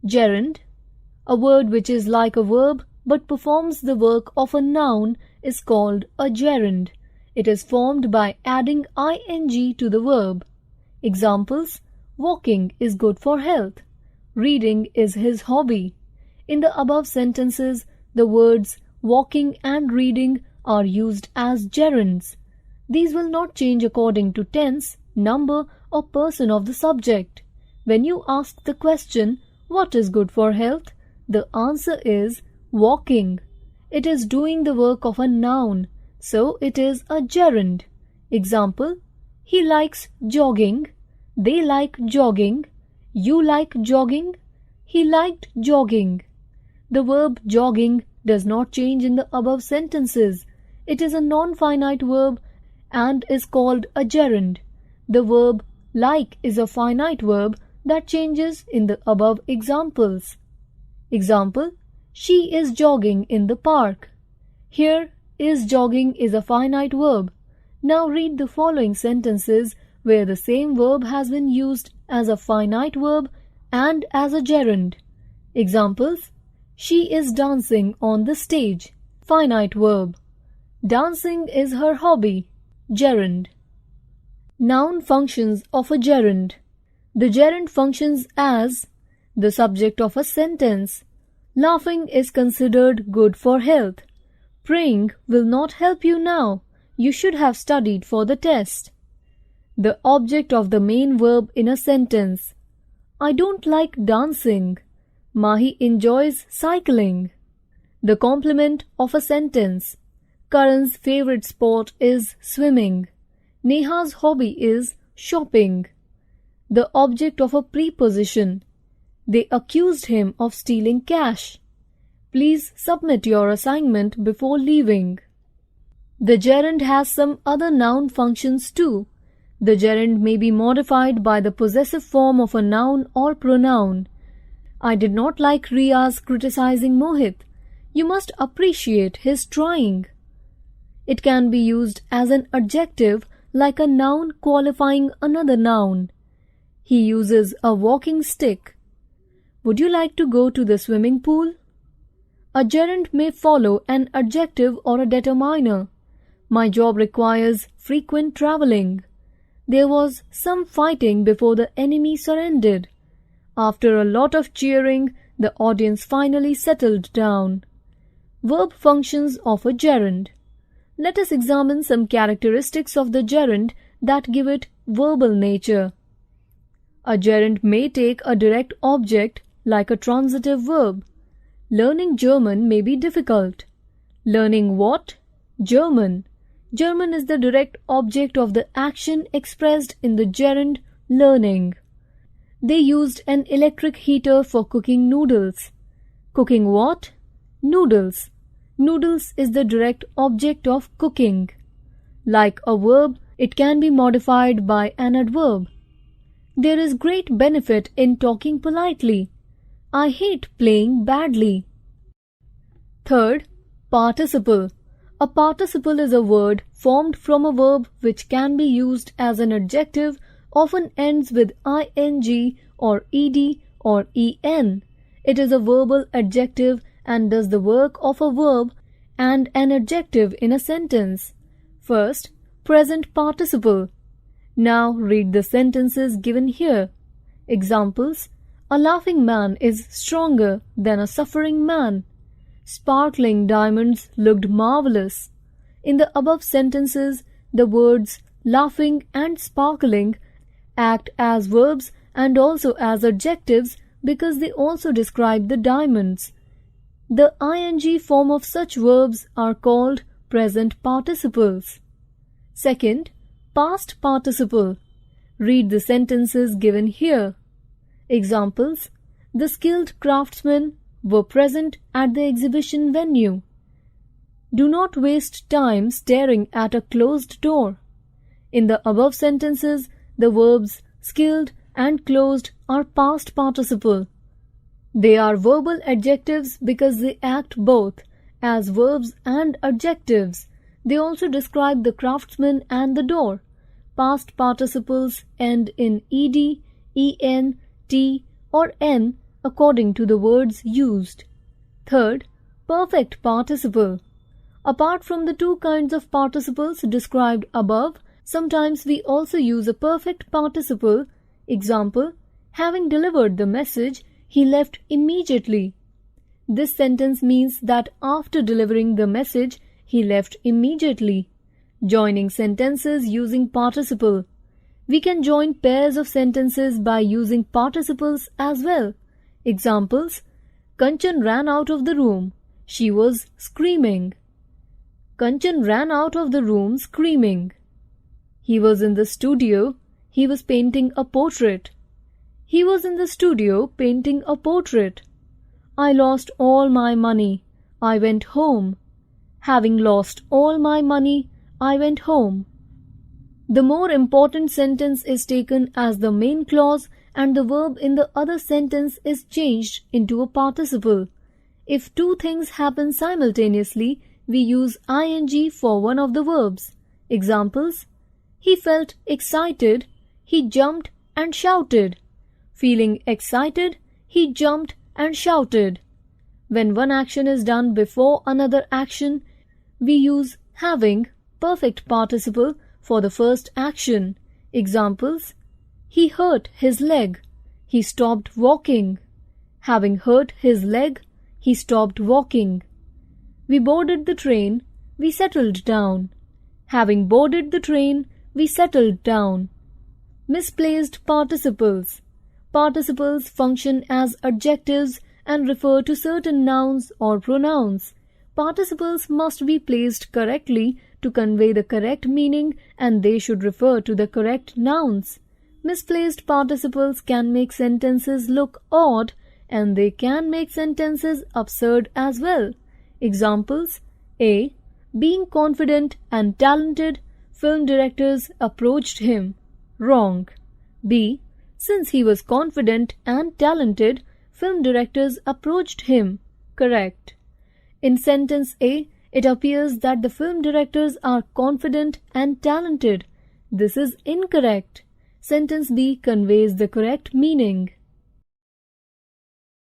Gerund. A word which is like a verb but performs the work of a noun is called a gerund. It is formed by adding ing to the verb. Examples: walking is good for health. Reading is his hobby. In the above sentences, the words walking and reading are used as gerunds. These will not change according to tense, number, or person of the subject. When you ask the question, "What is good for health?" the answer is walking. It is doing the work of a noun, so it is a gerund. Example: he likes jogging. They like jogging. You like jogging. He liked jogging. The verb jogging does not change in the above sentences. It is a non-finite verb and is called a gerund. The verb like is a finite verb that changes in the above examples. Example: she is jogging in the park. Here, is jogging is a finite verb. Now read the following sentences where the same verb has been used as a finite verb and as a gerund. Examples: she is dancing on the stage. Finite verb. Dancing is her hobby. Gerund. Noun functions of a gerund. The gerund functions as the subject of a sentence. Laughing is considered good for health. Praying will not help you now. You should have studied for the test. The object of the main verb in a sentence. I don't like dancing. Mahi enjoys cycling. The complement of a sentence. Karan's favorite sport is swimming. Neha's hobby is shopping. The object of a preposition. They accused him of stealing cash. Please submit your assignment before leaving. The gerund has some other noun functions too. The gerund may be modified by the possessive form of a noun or pronoun. I did not like Riya's criticizing Mohit. You must appreciate his trying. It can be used as an adjective like a noun qualifying another noun. He uses a walking stick. Would you like to go to the swimming pool? A gerund may follow an adjective or a determiner. My job requires frequent traveling. There was some fighting before the enemy surrendered. After a lot of cheering, the audience finally settled down. Verb functions of a gerund. Let us examine some characteristics of the gerund that give it verbal nature. A gerund may take a direct object like a transitive verb. Learning German may be difficult. Learning what? German. German is the direct object of the action expressed in the gerund learning. They used an electric heater for cooking noodles. Cooking what? Noodles. Noodles is the direct object of cooking. Like a verb, it can be modified by an adverb. There is great benefit in talking politely. I hate playing badly. Third, participle. A participle is a word formed from a verb which can be used as an adjective, often ends with ing or ed or en. It is a verbal adjective and does the work of a verb and an adjective in a sentence. First, present participle. Now read the sentences given here. Examples: a laughing man is stronger than a suffering man. Sparkling diamonds looked marvelous. In the above sentences, the words laughing and sparkling act as verbs and also as adjectives because they also describe the diamonds. The ing form of such verbs are called present participles. Second, past participle. Read the sentences given here. Examples: the skilled craftsmen were present at the exhibition venue. Do not waste time staring at a closed door. In the above sentences, the verbs skilled and closed are past participle. They are verbal adjectives because they act both as verbs and adjectives. They also describe the craftsman and the door. Past participles end in ed, en, t, or n according to the words used. Third, perfect participle. Apart from the two kinds of participles described above, sometimes we also use a perfect participle. Example, having delivered the message, he left immediately. This sentence means that after delivering the message, he left immediately. Joining sentences using participle. We can join pairs of sentences by using participles as well. Examples, Kanchan ran out of the room. She was screaming. Kanchan ran out of the room screaming. He was in the studio. He was painting a portrait. He was in the studio painting a portrait. I lost all my money. I went home. Having lost all my money, I went home. The more important sentence is taken as the main clause and the verb in the other sentence is changed into a participle. If two things happen simultaneously, we use ing for one of the verbs. Examples, he felt excited, he jumped and shouted. Feeling excited, he jumped and shouted. When one action is done before another action, we use having perfect participle for the first action. Examples, he hurt his leg. He stopped walking. Having hurt his leg, he stopped walking. We boarded the train. We settled down. Having boarded the train, we settled down. Misplaced participles. Participles function as adjectives and refer to certain nouns or pronouns. Participles must be placed correctly to convey the correct meaning and they should refer to the correct nouns. Misplaced participles can make sentences look odd and they can make sentences absurd as well. Examples, A. Being confident and talented, film directors approached him. Wrong. B. Since he was confident and talented, film directors approached him. Correct. In sentence A, it appears that the film directors are confident and talented. This is incorrect. Sentence B conveys the correct meaning.